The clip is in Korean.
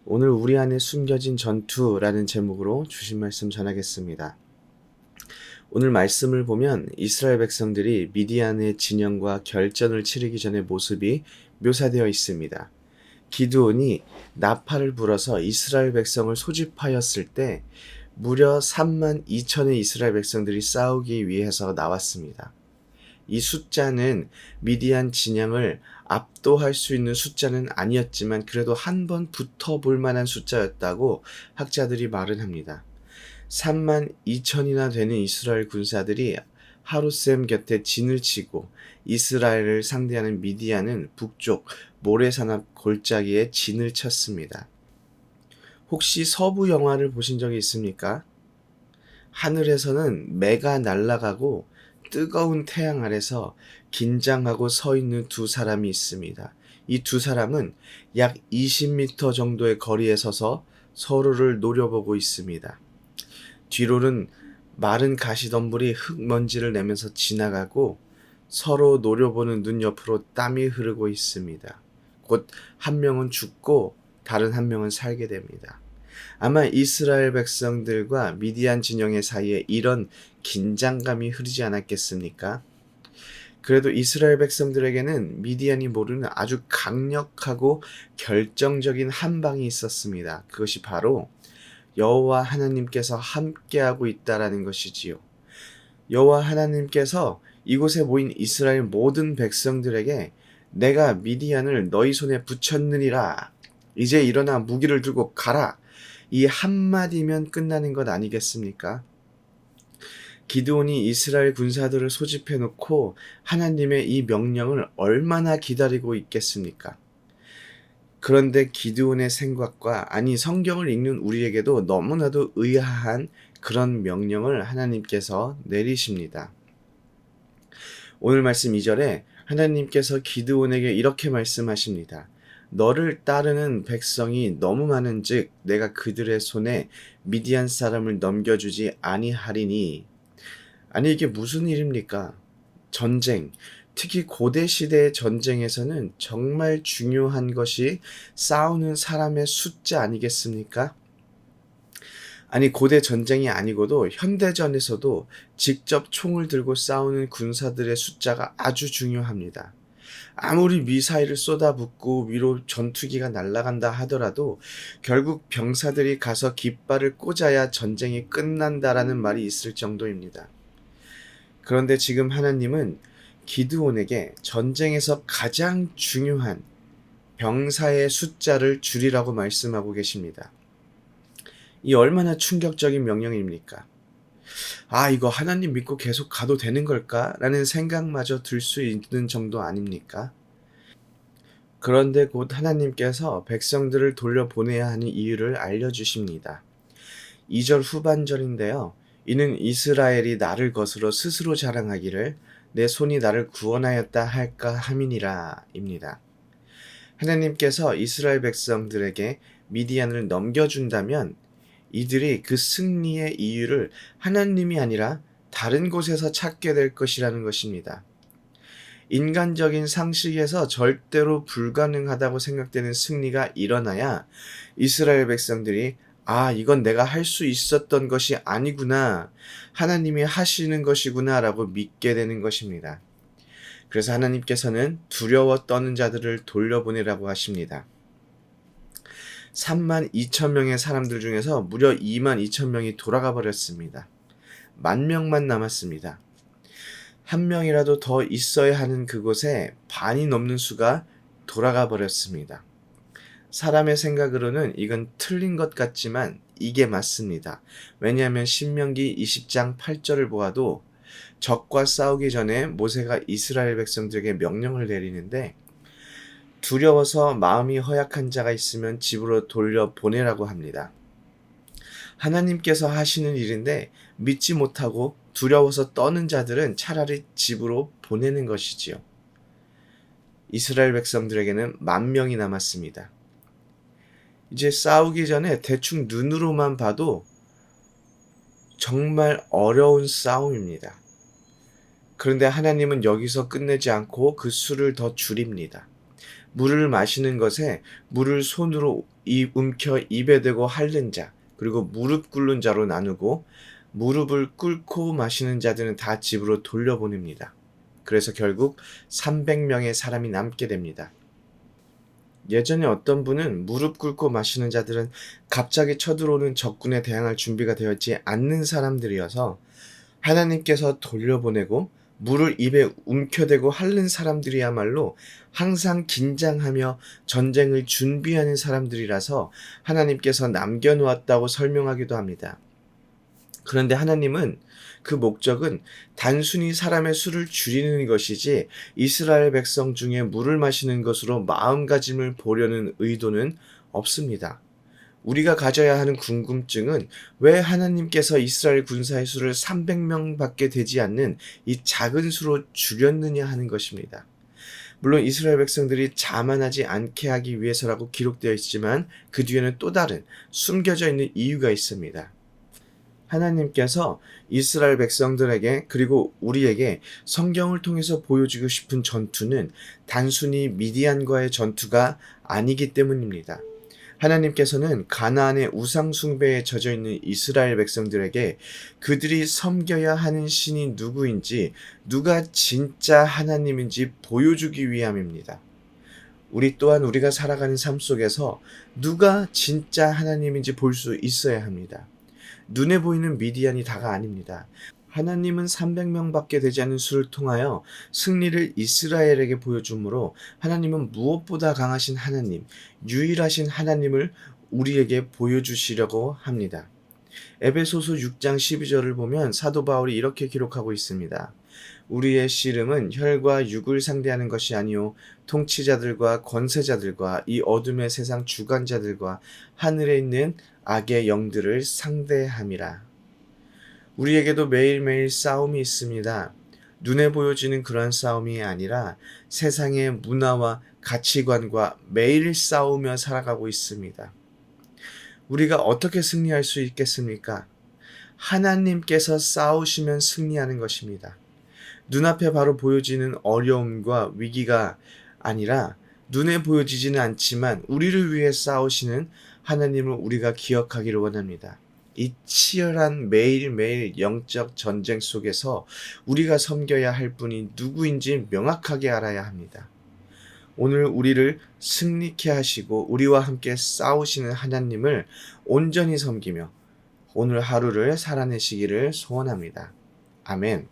오늘 우리 안에 숨겨진 전투라는 제목으로 주신 말씀 전하겠습니다. 오늘 말씀을 보면 이스라엘 백성들이 미디안의 진영과 결전을 치르기 전의 모습이 묘사되어 있습니다. 기드온이 나팔을 불어서 이스라엘 백성을 소집하였을 때 무려 3만 2천의 이스라엘 백성들이 싸우기 위해서 나왔습니다. 이 숫자는 미디안 진영을 압도할 수 있는 숫자는 아니었지만 그래도 한 번 붙어볼 만한 숫자였다고 학자들이 말은 합니다. 3만 2천이나 되는 이스라엘 군사들이 하룻샘 곁에 진을 치고 이스라엘을 상대하는 미디안은 북쪽 모래산 앞 골짜기에 진을 쳤습니다. 혹시 서부 영화를 보신 적이 있습니까? 하늘에서는 매가 날아가고 뜨거운 태양 아래서 긴장하고 서 있는 두 사람이 있습니다. 이 두 사람은 약 20m 정도의 거리에 서서 서로를 노려보고 있습니다. 뒤로는 마른 가시덤불이 흙먼지를 내면서 지나가고 서로 노려보는 눈 옆으로 땀이 흐르고 있습니다. 곧 한 명은 죽고 다른 한 명은 살게 됩니다. 아마 이스라엘 백성들과 미디안 진영의 사이에 이런 긴장감이 흐르지 않았겠습니까? 그래도 이스라엘 백성들에게는 미디안이 모르는 아주 강력하고 결정적인 한 방이 있었습니다. 그것이 바로 여호와 하나님께서 함께하고 있다라는 것이지요. 여호와 하나님께서 이곳에 모인 이스라엘 모든 백성들에게 내가 미디안을 너희 손에 붙였느니라. 이제 일어나 무기를 들고 가라. 이 한마디면 끝나는 것 아니겠습니까? 기드온이 이스라엘 군사들을 소집해 놓고 하나님의 이 명령을 얼마나 기다리고 있겠습니까? 그런데 기드온의 생각과 아니 성경을 읽는 우리에게도 너무나도 의아한 그런 명령을 하나님께서 내리십니다. 오늘 말씀 2절에 하나님께서 기드온에게 이렇게 말씀하십니다. 너를 따르는 백성이 너무 많은즉 내가 그들의 손에 미디안 사람을 넘겨주지 아니하리니. 아니 이게 무슨 일입니까? 전쟁, 특히 고대 시대의 전쟁에서는 정말 중요한 것이 싸우는 사람의 숫자 아니겠습니까? 아니 고대 전쟁이 아니고도 현대전에서도 직접 총을 들고 싸우는 군사들의 숫자가 아주 중요합니다. 아무리 미사일을 쏟아붓고 위로 전투기가 날아간다 하더라도 결국 병사들이 가서 깃발을 꽂아야 전쟁이 끝난다라는 말이 있을 정도입니다. 그런데 지금 하나님은 기드온에게 전쟁에서 가장 중요한 병사의 숫자를 줄이라고 말씀하고 계십니다. 이 얼마나 충격적인 명령입니까? 아, 이거 하나님 믿고 계속 가도 되는 걸까? 라는 생각마저 들 수 있는 정도 아닙니까? 그런데 곧 하나님께서 백성들을 돌려보내야 하는 이유를 알려주십니다. 2절 후반절인데요. 이는 이스라엘이 나를 거스러 스스로 자랑하기를 내 손이 나를 구원하였다 할까 함이니라 입니다. 하나님께서 이스라엘 백성들에게 미디안을 넘겨준다면 이들이 그 승리의 이유를 하나님이 아니라 다른 곳에서 찾게 될 것이라는 것입니다. 인간적인 상식에서 절대로 불가능하다고 생각되는 승리가 일어나야 이스라엘 백성들이 아, 이건 내가 할 수 있었던 것이 아니구나. 하나님이 하시는 것이구나 라고 믿게 되는 것입니다. 그래서 하나님께서는 두려워 떠는 자들을 돌려보내라고 하십니다. 3만 2천 명의 사람들 중에서 무려 2만 2천 명이 돌아가 버렸습니다. 10,000명만 남았습니다. 한 명이라도 더 있어야 하는 그곳에 반이 넘는 수가 돌아가 버렸습니다. 사람의 생각으로는 이건 틀린 것 같지만 이게 맞습니다. 왜냐하면 신명기 20장 8절을 보아도 적과 싸우기 전에 모세가 이스라엘 백성들에게 명령을 내리는데 두려워서 마음이 허약한 자가 있으면 집으로 돌려보내라고 합니다. 하나님께서 하시는 일인데 믿지 못하고 두려워서 떠는 자들은 차라리 집으로 보내는 것이지요. 이스라엘 백성들에게는 10,000명이 남았습니다. 이제 싸우기 전에 대충 눈으로만 봐도 정말 어려운 싸움입니다. 그런데 하나님은 여기서 끝내지 않고 그 수를 더 줄입니다. 물을 마시는 것에 물을 손으로 움켜 입에 대고 핥는 자, 그리고 무릎 꿇는 자로 나누고 무릎을 꿇고 마시는 자들은 다 집으로 돌려보냅니다. 그래서 결국 300명의 사람이 남게 됩니다. 예전에 어떤 분은 무릎 꿇고 마시는 자들은 갑자기 쳐들어오는 적군에 대항할 준비가 되어 있지 않는 사람들이어서 하나님께서 돌려보내고 물을 입에 움켜대고 핥는 사람들이야말로 항상 긴장하며 전쟁을 준비하는 사람들이라서 하나님께서 남겨놓았다고 설명하기도 합니다. 그런데 하나님은 그 목적은 단순히 사람의 수를 줄이는 것이지 이스라엘 백성 중에 물을 마시는 것으로 마음가짐을 보려는 의도는 없습니다. 우리가 가져야 하는 궁금증은 왜 하나님께서 이스라엘 군사의 수를 300명밖에 되지 않는 이 작은 수로 줄였느냐 하는 것입니다. 물론 이스라엘 백성들이 자만하지 않게 하기 위해서라고 기록되어 있지만 그 뒤에는 또 다른 숨겨져 있는 이유가 있습니다. 하나님께서 이스라엘 백성들에게 그리고 우리에게 성경을 통해서 보여주고 싶은 전투는 단순히 미디안과의 전투가 아니기 때문입니다. 하나님께서는 가나안의 우상 숭배에 젖어 있는 이스라엘 백성들에게 그들이 섬겨야 하는 신이 누구인지, 누가 진짜 하나님인지 보여주기 위함입니다. 우리 또한 우리가 살아가는 삶 속에서 누가 진짜 하나님인지 볼 수 있어야 합니다. 눈에 보이는 미디안이 다가 아닙니다. 하나님은 300명밖에 되지 않는 수를 통하여 승리를 이스라엘에게 보여주므로 하나님은 무엇보다 강하신 하나님, 유일하신 하나님을 우리에게 보여주시려고 합니다. 에베소서 6장 12절을 보면 사도 바울이 이렇게 기록하고 있습니다. 우리의 씨름은 혈과 육을 상대하는 것이 아니요 통치자들과 권세자들과 이 어둠의 세상 주관자들과 하늘에 있는 악의 영들을 상대함이라. 우리에게도 매일매일 싸움이 있습니다. 눈에 보여지는 그런 싸움이 아니라 세상의 문화와 가치관과 매일 싸우며 살아가고 있습니다. 우리가 어떻게 승리할 수 있겠습니까? 하나님께서 싸우시면 승리하는 것입니다. 눈앞에 바로 보여지는 어려움과 위기가 아니라 눈에 보여지지는 않지만 우리를 위해 싸우시는 하나님을 우리가 기억하기를 원합니다. 이 치열한 매일매일 영적 전쟁 속에서 우리가 섬겨야 할 분이 누구인지 명확하게 알아야 합니다. 오늘 우리를 승리케 하시고 우리와 함께 싸우시는 하나님을 온전히 섬기며 오늘 하루를 살아내시기를 소원합니다. 아멘.